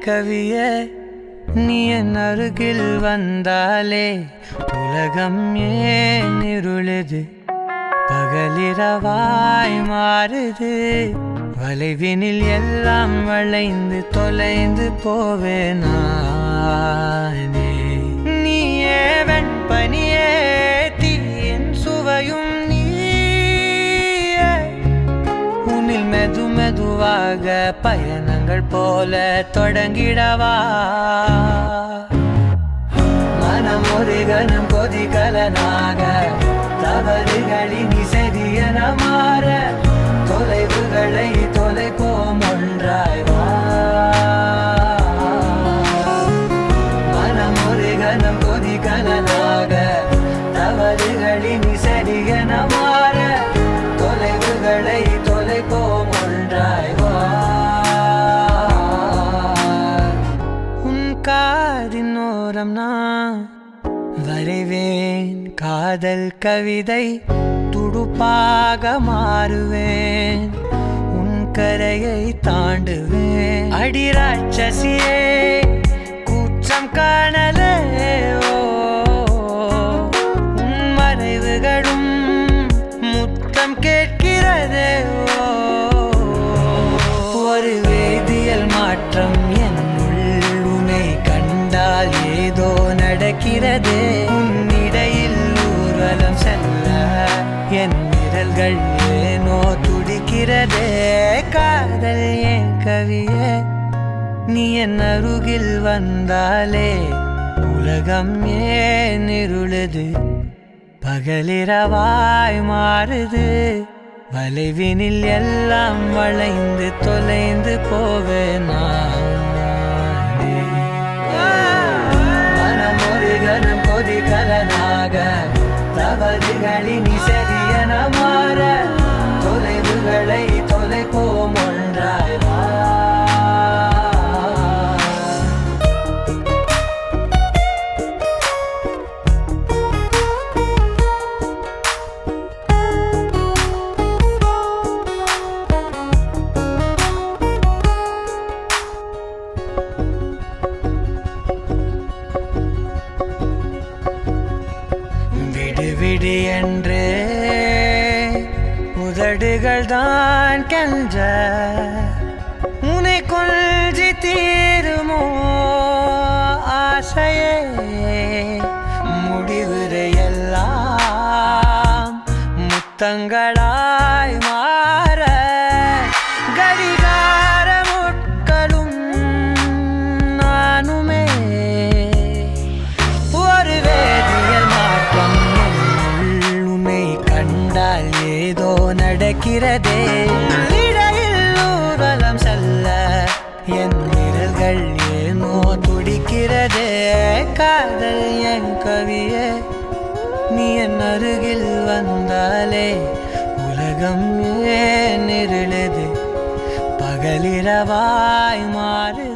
கவியே நீ என் அருகில் வந்தாலே உலகம் ஏன் இருளுது பகலிரவாய் மாறுது வளைவினில் எல்லாம் வளைந்து தொலைந்து போவேனானே நீயே வெண்பனியே தீயின் சுவையும் நீயே உன்னில் மெது மெதுவாக பயணங்கள் போல தொடங்கிடவா மனம் ஒரு கணம் கொதிகலனாக தவறுகளின் சரியன மாற தொலைவுகளை தொலைப்போம் ஒன்றாய் வா மனம் ஒரு கணம் கொதிகலனாக தவறுகளின் சரியன மாற தொலைவுகளை தொலைப்போம் ஒன்றாய் வா உன் காதின் ஓரம் நான் வரைவேன் காதல் கவிதை துடுப்பாக மாறுவேன் உன் கரையை தாண்டுவேன் அடி ராட்சசியே குற்றம் காணலே உன் மறைவுகளும் முத்தம் கேட்கிறதே ஒரு வேதியியல் மாற்றம் என்னுள் உன்னை கண்டால் ஏதோ நடக்கிறதே உன்னிடையில் ஊர்வலம் செல்ல என் விரல்கள் ஏனோ துடிக்கிறதே காதல் ஏன் கவியே நீ என் அருகில் வந்தாலே உலகம் ஏன் இருளுது பகலிரவாய் மாறுது வளைவினில் எல்லாம் வளைந்து தொலைந்து போவேனா கணம் கொதிகலனாக தவறுகளின் சரியன மாற தொலைவுகளை தொலைப்போம் ஒன்றாய் வா விடு என்று உதடுகள் தான் கென்ற உன்னை கொஞ்சி தீருமோ ஆசையே முடிவுரையெல்லாம் முத்தங்களாய் மாற கடிகார முட்களும் நானுமே ஒரு வேதியியல் மாற்றம் ஏதோ நடக்கிறதே இடையில் ஊர்வலம் செல்ல என் விரல்கள் ஏனோ துடிக்கிறதே காதல் என் கவியே நீ என் அருகில் வந்தாலே உலகம் ஏன் இருளுது பகலிரவாய் மாறு